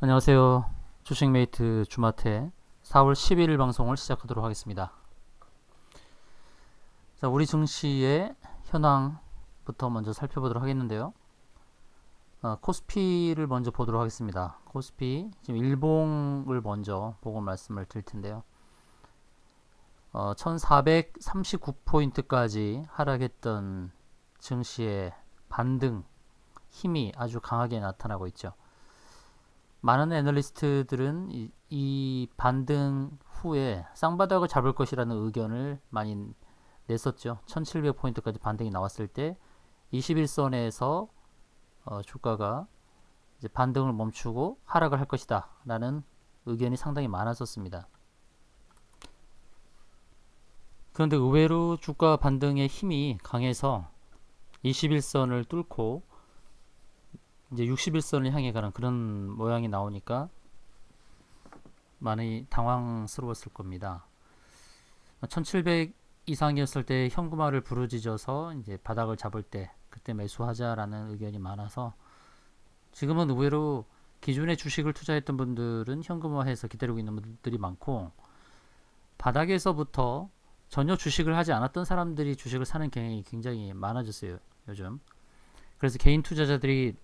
안녕하세요. 주식메이트 주마태 4월 11일 방송을 시작하도록 하겠습니다. 자, 우리 증시의 현황부터 먼저 살펴보도록 하겠는데요. 코스피를 먼저 보도록 하겠습니다. 코스피 지금 일봉을 먼저 보고 말씀을 드릴 텐데요. 1439포인트까지 하락했던 증시의 반등 힘이 아주 강하게 나타나고 있죠. 많은 애널리스트들은 이 반등 후에 쌍바닥을 잡을 것이라는 의견을 많이 냈었죠. 1700포인트까지 반등이 나왔을 때 21선에서 주가가 이제 반등을 멈추고 하락을 할 것이다 라는 의견이 상당히 많았었습니다. 그런데 의외로 주가 반등의 힘이 강해서 21선을 뚫고 이제 61선을 향해 가는 그런 모양이 나오니까 많이 당황스러웠을 겁니다. 1700 이상이었을 때 현금화를 부르짖어서 이제 바닥을 잡을 때 그때 매수하자라는 의견이 많아서 지금은 의외로 기존에 주식을 투자했던 분들은 현금화해서 기다리고 있는 분들이 많고 바닥에서부터 전혀 주식을 하지 않았던 사람들이 주식을 사는 경향이 굉장히 많아졌어요, 요즘. 그래서 개인 투자자들이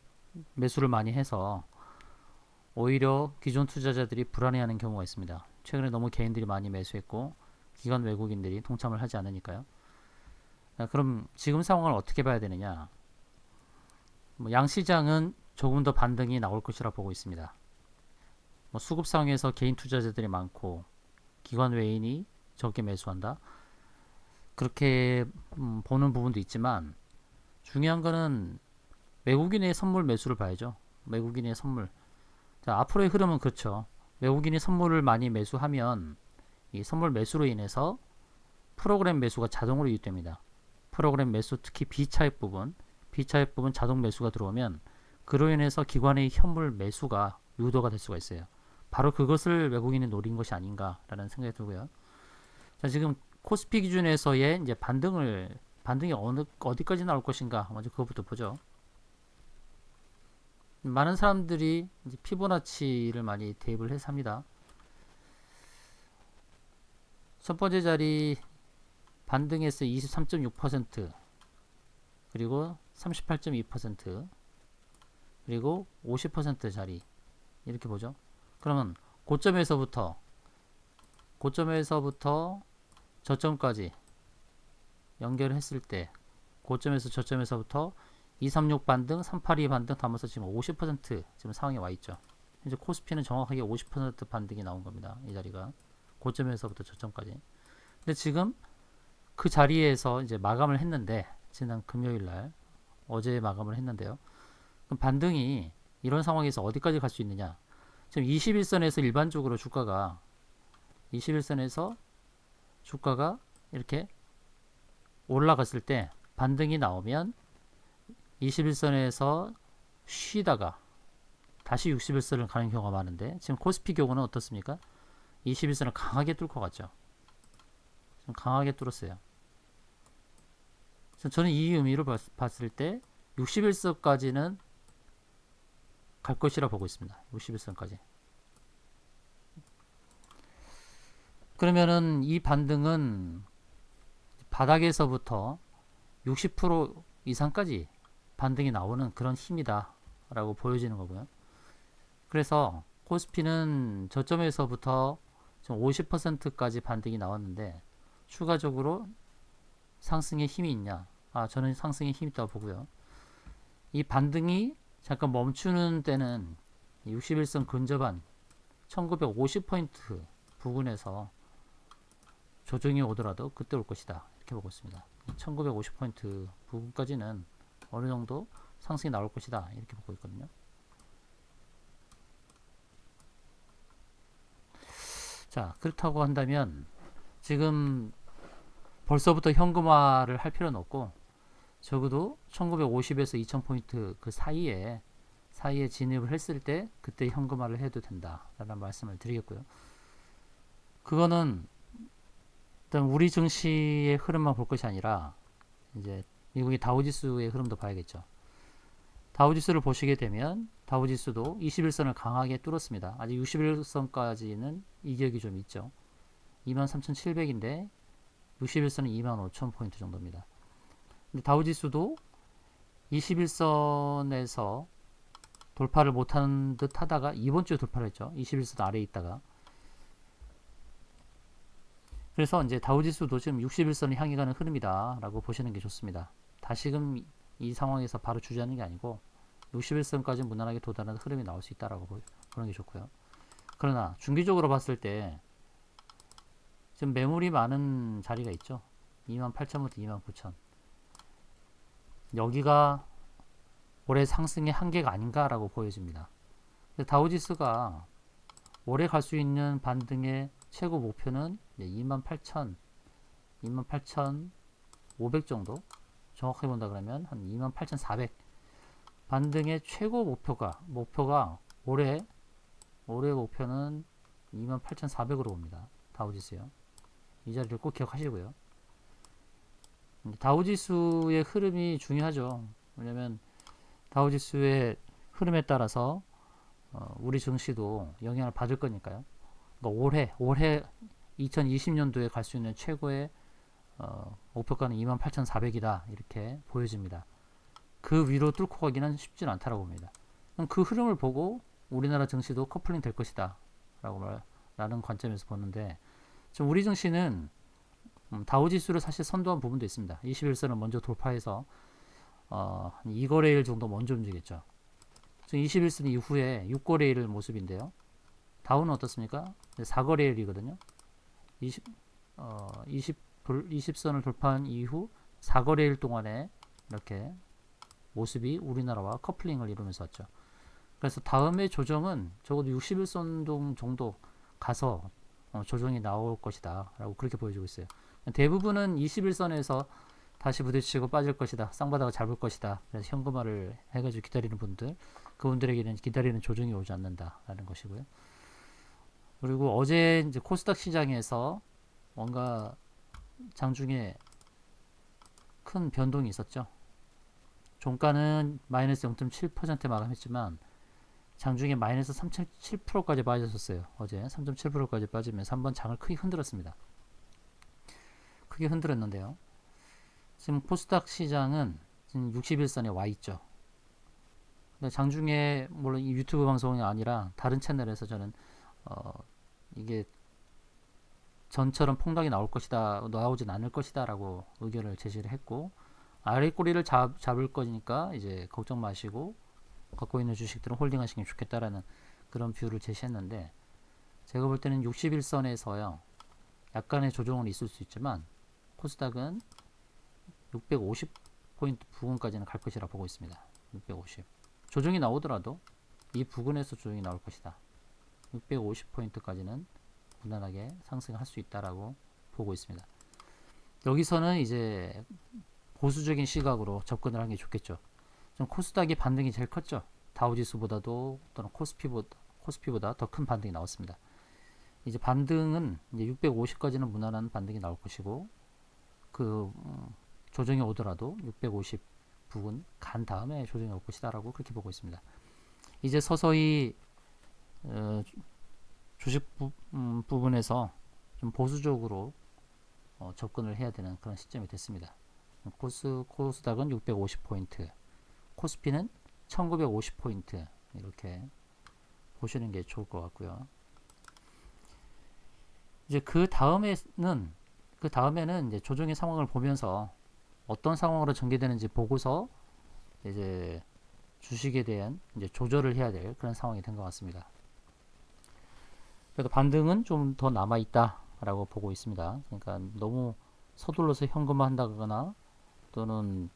매수를 많이 해서 오히려 기존 투자자들이 불안해하는 경우가 있습니다. 최근에 너무 개인들이 많이 매수했고 기관 외국인들이 동참을 하지 않으니까요. 그럼 지금 상황을 어떻게 봐야 되느냐? 양시장은 조금 더 반등이 나올 것이라 보고 있습니다. 수급 상황에서 개인 투자자들이 많고 기관 외인이 적게 매수한다. 그렇게 보는 부분도 있지만 중요한 거는 외국인의 선물 매수를 봐야죠. 외국인의 선물. 자, 앞으로의 흐름은 그렇죠. 외국인이 선물을 많이 매수하면 이 선물 매수로 인해서 프로그램 매수가 자동으로 유입됩니다. 프로그램 매수, 특히 B차익 부분 자동 매수가 들어오면 그로 인해서 기관의 현물 매수가 유도가 될 수가 있어요. 바로 그것을 외국인이 노린 것이 아닌가라는 생각이 들고요. 자, 지금 코스피 기준에서의 이제 반등이 어디까지 나올 것인가 먼저 그것부터 보죠. 많은 사람들이 이제 피보나치를 많이 대입을 해서 합니다. 첫 번째 자리 반등에서 23.6% 그리고 38.2% 그리고 50% 자리 이렇게 보죠. 그러면 고점에서부터 저점까지 연결했을 때 고점에서 저점에서부터 236 반등, 382 반등 담아서 지금 50% 지금 상황에 와 있죠. 이제 코스피는 정확하게 50% 반등이 나온 겁니다. 이 자리가 고점에서부터 저점까지. 근데 지금 그 자리에서 이제 마감을 했는데 지난 금요일 날 어제 마감을 했는데요. 그럼 반등이 이런 상황에서 어디까지 갈 수 있느냐? 지금 21선에서 일반적으로 주가가 21선에서 주가가 이렇게 올라갔을 때 반등이 나오면 21선에서 쉬다가 다시 61선을 가는 경우가 많은데 지금 코스피 경우는 어떻습니까? 21선을 강하게 뚫고 갔죠. 좀 강하게 뚫었어요. 저는 이 의미로 봤을 때 61선까지는 갈 것이라 보고 있습니다. 61선까지. 그러면은 이 반등은 바닥에서부터 60% 이상까지 반등이 나오는 그런 힘이다 라고 보여지는 거고요. 그래서 코스피는 저점에서부터 지금 50%까지 반등이 나왔는데 추가적으로 상승의 힘이 있냐? 저는 상승의 힘이 있다고 보고요. 이 반등이 잠깐 멈추는 때는 61선 근접한 1950포인트 부근에서 조정이 오더라도 그때 올 것이다 이렇게 보고 있습니다. 1950포인트 부근까지는 어느 정도 상승이 나올 것이다 이렇게 보고 있거든요. 자, 그렇다고 한다면 지금 벌써부터 현금화를 할 필요는 없고 적어도 1950에서 2000포인트 그 사이에 진입을 했을 때 그때 현금화를 해도 된다라는 말씀을 드리겠고요. 그거는 일단 우리 증시의 흐름만 볼 것이 아니라 이제 미국의 다우지수의 흐름도 봐야겠죠. 다우지수를 보시게 되면 다우지수도 21선을 강하게 뚫었습니다. 아직 61선까지는 이격이 좀 있죠. 23,700인데 61선은 25,000포인트 정도입니다. 근데 다우지수도 21선에서 돌파를 못하는 듯 하다가 이번 주에 돌파를 했죠. 21선 아래에 있다가. 그래서 이제 다우지수도 지금 61선을 향해 가는 흐름이다 라고 보시는 게 좋습니다. 다시금 이 상황에서 바로 주저하는 게 아니고 61선까지 무난하게 도달하는 흐름이 나올 수 있다라고 보는 게 좋고요. 그러나 중기적으로 봤을 때 지금 매물이 많은 자리가 있죠. 28,000부터 29,000. 여기가 올해 상승의 한계가 아닌가라고 보여집니다. 다우지수가 올해 갈 수 있는 반등의 최고 목표는 28,000, 28,500 정도. 정확하게 본다 그러면 한 28,400. 반등의 최고 목표가 올해 목표는 28,400으로 봅니다. 다우지수요. 이 자리를 꼭 기억하시고요. 다우지수의 흐름이 중요하죠. 왜냐면 다우지수의 흐름에 따라서 우리 증시도 영향을 받을 거니까요. 그러니까 올해 2020년도에 갈 수 있는 최고의 목표가는 28,400이다 이렇게 보여집니다. 그 위로 뚫고 가기는 쉽지는 않다고 봅니다. 그 흐름을 보고 우리나라 증시도 커플링 될 것이다 라는 관점에서 보는데 지금 우리 증시는 다우지수를 사실 선도한 부분도 있습니다. 21선을 먼저 돌파해서 2거래일 정도 먼저 움직였죠. 지금 21선 이후에 6거래일 모습인데요. 다우는 어떻습니까? 4거래일이거든요. 20선을 돌파한 이후 4거래일 동안에 이렇게 모습이 우리나라와 커플링을 이루면서 왔죠. 그래서 다음에 조정은 적어도 61선 정도 가서 조정이 나올 것이다 라고 그렇게 보여주고 있어요. 대부분은 21선에서 다시 부딪히고 빠질 것이다, 쌍바닥을 잡을 것이다, 그래서 현금화를 해가지고 기다리는 분들, 그분들에게는 기다리는 조정이 오지 않는다 라는 것이고요. 그리고 어제 이제 코스닥 시장에서 뭔가 장중에 큰 변동이 있었죠. 종가는 마이너스 0.7% 마감했지만 장중에 마이너스 3.7%까지 빠졌었어요. 어제 3.7%까지 빠지면서 한번 장을 크게 흔들었습니다. 크게 흔들었는데요. 지금 코스닥 시장은 지금 61선에 와 있죠. 장중에 물론 이 유튜브 방송이 아니라 다른 채널에서 저는 이게 전처럼 폭락이 나올 것이다, 나오진 않을 것이다 라고 의견을 제시를 했고, 아래 꼬리를 잡을 거니까 이제 걱정 마시고 갖고 있는 주식들은 홀딩 하시면 좋겠다라는 그런 뷰를 제시했는데, 제가 볼 때는 61선에서요 약간의 조정은 있을 수 있지만 코스닥은 650포인트 부근까지는 갈 것이라 보고 있습니다. 650 조정이 나오더라도 이 부근에서 조정이 나올 것이다. 650포인트까지는 무난하게 상승할 수 있다라고 보고 있습니다. 여기서는 이제 보수적인 시각으로 접근을 하는 게 좋겠죠. 좀 코스닥의 반등이 제일 컸죠. 다우지수보다도 또는 코스피보다 더 큰 반등이 나왔습니다. 이제 반등은 이제 650까지는 무난한 반등이 나올 것이고, 그 조정이 오더라도 650 부근 간 다음에 조정이 올 것이다라고 그렇게 보고 있습니다. 이제 서서히 주식 부분에서 좀 보수적으로 접근을 해야 되는 그런 시점이 됐습니다. 코스닥은 650포인트, 코스피는 1950포인트 이렇게 보시는 게 좋을 것 같고요. 이제 그 다음에는 이제 조정의 상황을 보면서 어떤 상황으로 전개되는지 보고서 이제 주식에 대한 이제 조절을 해야 될 그런 상황이 된 것 같습니다. 그래도 반등은 좀 더 남아 있다라고 보고 있습니다. 그러니까 너무 서둘러서 현금화한다거나 또는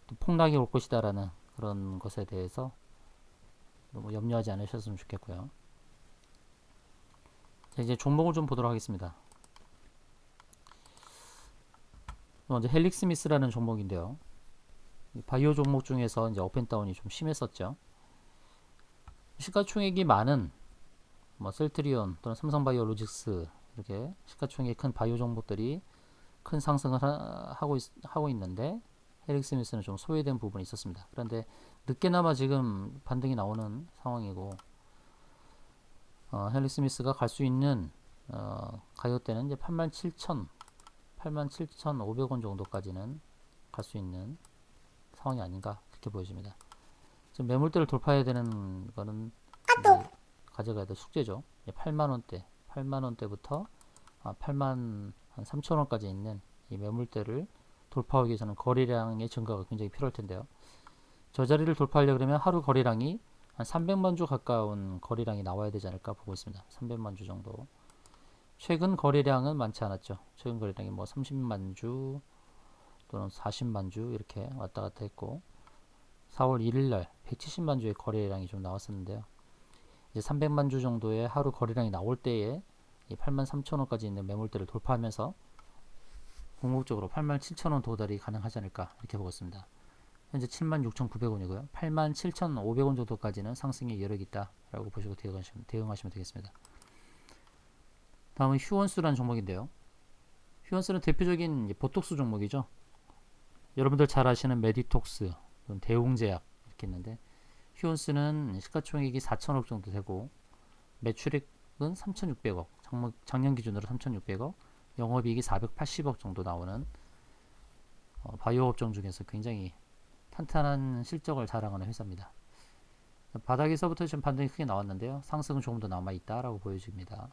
또 폭락이 올 것이다라는 그런 것에 대해서 너무 염려하지 않으셨으면 좋겠고요. 자, 이제 종목을 좀 보도록 하겠습니다. 먼저 헬릭스미스라는 종목인데요. 바이오 종목 중에서 이제 업앤다운이 좀 심했었죠. 시가총액이 많은 뭐 셀트리온 또는 삼성바이오로직스 이렇게 시가총액이 큰 바이오 종목들이 큰 상승을 하고 있는데 헬릭스미스는 좀 소외된 부분이 있었습니다. 그런데 늦게나마 지금 반등이 나오는 상황이고, 헨리 스미스가 갈 수 있는 가격대는 이제 87,500원 정도까지는 갈 수 있는 상황이 아닌가 그렇게 보여집니다. 지금 매물대를 돌파해야 되는 거는 가져가야 될 숙제죠. 8만원대부터 8만 한 3천원까지 있는 이 매물대를 돌파하기 위해서는 거래량의 증가가 굉장히 필요할 텐데요. 저 자리를 돌파하려고 그러면 하루 거래량이 한 300만 주 가까운 거래량이 나와야 되지 않을까 보고 있습니다. 300만 주 정도. 최근 거래량은 많지 않았죠. 최근 거래량이 뭐 30만 주 또는 40만 주 이렇게 왔다 갔다 했고, 4월 1일 날 170만 주의 거래량이 좀 나왔었는데요. 이제 300만 주 정도의 하루 거래량이 나올 때에 이 8만 3천 원까지 있는 매물대를 돌파하면서 궁극적으로 8만 7천 원 도달이 가능하지 않을까 이렇게 보고 있습니다. 현재 7만 6,900원이고요. 8만 7,500원 정도까지는 상승의 여력이 있다라고 보시고 대응하시면 되겠습니다. 다음은 휴원수라는 종목인데요. 휴원수는 대표적인 보톡스 종목이죠. 여러분들 잘 아시는 메디톡스, 대웅제약 이렇게 있는데, 휴원스는 시가총액이 4천억 정도 되고 매출액은 3,600억, 작년 기준으로 3,600억, 영업이익이 480억 정도 나오는 바이오 업종 중에서 굉장히 탄탄한 실적을 자랑하는 회사입니다. 바닥에서부터 지금 반등이 크게 나왔는데요. 상승은 조금 더 남아있다라고 보여집니다.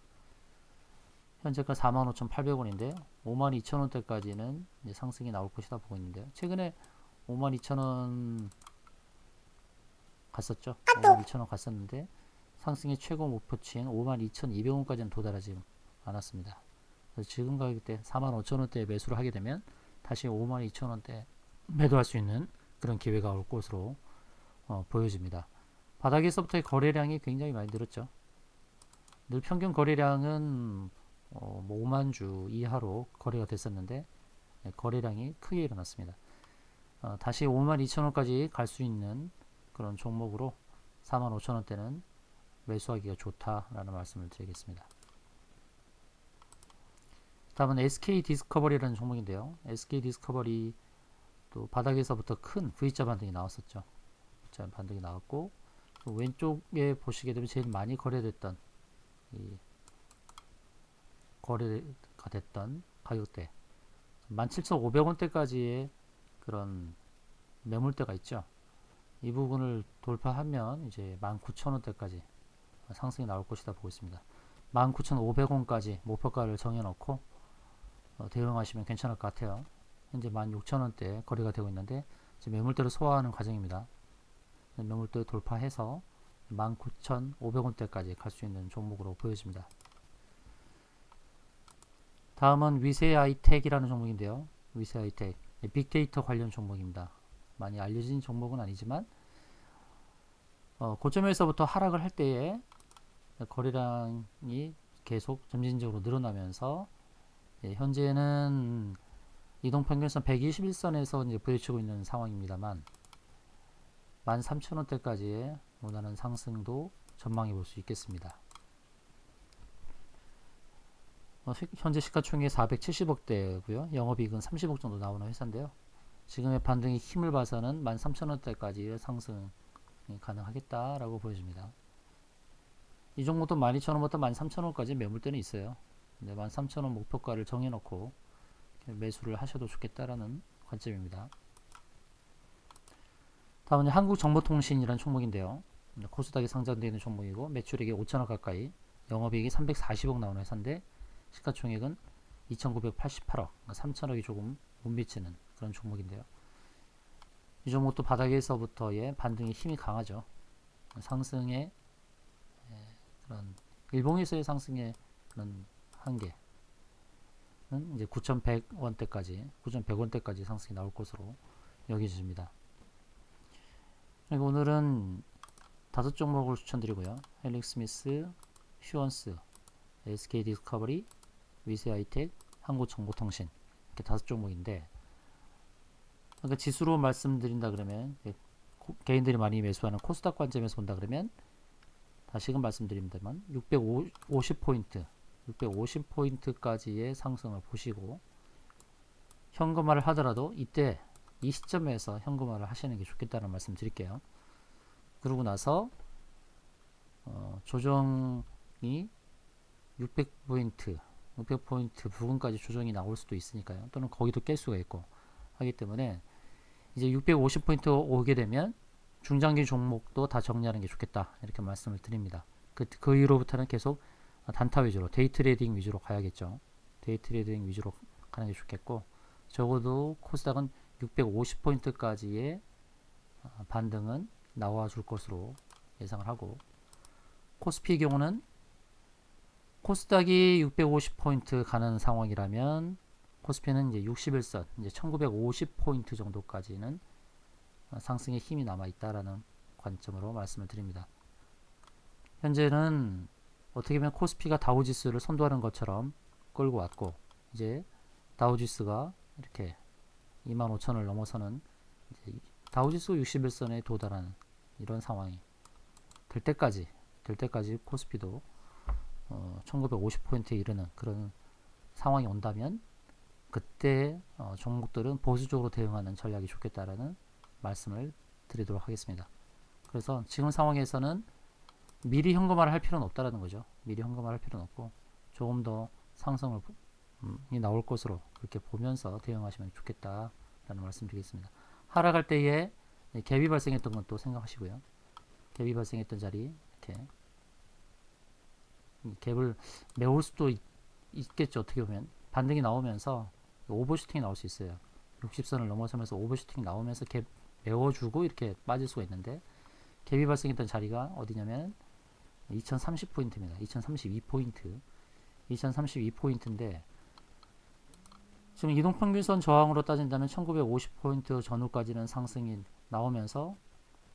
현재가 45,800원인데 52,000원대까지는 상승이 나올 것이다 보고 있는데요. 최근에 52,000원 갔었죠. 52,000원 갔었는데 상승의 최고 목표치인 52,200원까지는 도달하지 않았습니다. 그래서 지금 가격대 45,000원대에 매수를 하게 되면 다시 52,000원대 매도할 수 있는 그런 기회가 올 것으로 보여집니다. 바닥에서부터의 거래량이 굉장히 많이 늘었죠. 늘 평균 거래량은 뭐 5만 주 이하로 거래가 됐었는데 거래량이 크게 일어났습니다. 다시 52,000원까지 갈 수 있는 그런 종목으로 45,000원대는 매수하기가 좋다라는 말씀을 드리겠습니다. 다음은 SK 디스커버리라는 종목인데요. SK 디스커버리 또 바닥에서부터 큰 V자 반등이 나왔었죠. V자 반등이 나왔고, 왼쪽에 보시게 되면 제일 많이 거래됐던 거래가 됐던 가격대 17,500원대까지의 그런 매물대가 있죠. 이 부분을 돌파하면 이제 19,000원대까지 상승이 나올 것이다 보고 있습니다. 19,500원까지 목표가를 정해놓고 대응하시면 괜찮을 것 같아요. 현재 16,000원대 거래가 되고 있는데 지금 매물대를 소화하는 과정입니다. 매물대 돌파해서 19,500원대까지 갈 수 있는 종목으로 보여집니다. 다음은 위세아이텍이라는 종목인데요. 위세아이텍 빅데이터 관련 종목입니다. 많이 알려진 종목은 아니지만 고점에서부터 하락을 할 때에 거래량이 계속 점진적으로 늘어나면서 현재는 이동평균선 121선에서 이제 부딪히고 있는 상황입니다만 13,000원대까지의 원하는 상승도 전망해 볼 수 있겠습니다. 현재 시가총액 470억대고요. 영업이익은 30억 정도 나오는 회사인데요. 지금의 반등의 힘을 봐서는 13,000원대까지의 상승이 가능하겠다라고 보여집니다. 이 종목도 12,000원부터 13,000원까지 매물대는 있어요. 근데 13,000원 목표가를 정해놓고 매수를 하셔도 좋겠다라는 관점입니다. 다음은 한국정보통신이라는 종목인데요. 코스닥에 상장되어 있는 종목이고 매출액이 5천억 가까이, 영업이익이 340억 나오는 회사인데 시가총액은 2,988억, 3천억이 조금 못 미치는 그런 종목인데요. 이 종목도 바닥에서부터의 반등의 힘이 강하죠. 상승의 그런 일봉에서의 상승의 그런 한계는 이제 9,100원대까지, 9,100원대까지 상승이 나올 것으로 여겨집니다. 그리고 오늘은 5종목을 추천드리고요. 헬릭스미스, 휴원스, SK 디스커버리, 위세아이텍, 한국정보통신 이렇게 5종목인데, 그러니까 지수로 말씀드린다 그러면 개인들이 많이 매수하는 코스닥 관점에서 본다 그러면 다시금 말씀드립니다만 650포인트 650포인트까지의 상승을 보시고 현금화를 하더라도 이때 이 시점에서 현금화를 하시는 게 좋겠다는 말씀 드릴게요. 그러고 나서 조정이 600포인트 600포인트 부근까지 조정이 나올 수도 있으니까요. 또는 거기도 깰 수가 있고 하기 때문에 이제 650포인트 오게 되면 중장기 종목도 다 정리하는 게 좋겠다 이렇게 말씀을 드립니다. 그 이후로부터는 계속 단타 위주로 데이 트레이딩 위주로 가야겠죠. 데이 트레이딩 위주로 가는 게 좋겠고, 적어도 코스닥은 650포인트까지의 반등은 나와 줄 것으로 예상을 하고, 코스피의 경우는 코스닥이 650포인트 가는 상황이라면 코스피는 이제 61선, 이제 1950포인트 정도까지는 상승의 힘이 남아 있다라는 관점으로 말씀을 드립니다. 현재는 어떻게 보면 코스피가 다우지수를 선도하는 것처럼 끌고 왔고, 이제 다우지수가 이렇게 25,000을 넘어서는 이제 다우지수 61선에 도달하는 이런 상황이 될 때까지 코스피도 1950포인트에 이르는 그런 상황이 온다면 그때 종목들은 보수적으로 대응하는 전략이 좋겠다라는 말씀을 드리도록 하겠습니다. 그래서 지금 상황에서는 미리 현금화를 할 필요는 없다라는 거죠. 미리 현금화를 할 필요는 없고 조금 더 상승이 나올 것으로 그렇게 보면서 대응하시면 좋겠다라는 말씀 드리겠습니다. 하락할 때에 갭이 발생했던 건 또 생각하시고요. 갭이 발생했던 자리 이렇게 갭을 메울 수도 있겠죠. 어떻게 보면 반등이 나오면서 오버슈팅이 나올 수 있어요. 60선을 넘어서면서 오버슈팅이 나오면서 갭 메워주고 이렇게 빠질 수가 있는데, 갭이 발생했던 자리가 어디냐면 2030포인트입니다. 2032포인트 2032포인트인데 지금 이동평균선 저항으로 따진다면 1950포인트 전후까지는 상승이 나오면서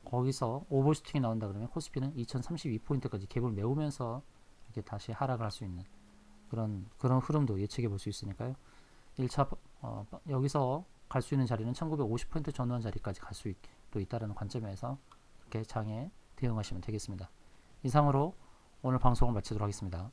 거기서 오버슈팅이 나온다 그러면 코스피는 2032포인트까지 갭을 메우면서 이렇게 다시 하락을 할 수 있는 그런 흐름도 예측해 볼 수 있으니까요. 1차 여기서 갈 수 있는 자리는 1950포인트 전후한 자리까지 갈 수 있다는 관점에서 이렇게 장에 대응하시면 되겠습니다. 이상으로 오늘 방송을 마치도록 하겠습니다.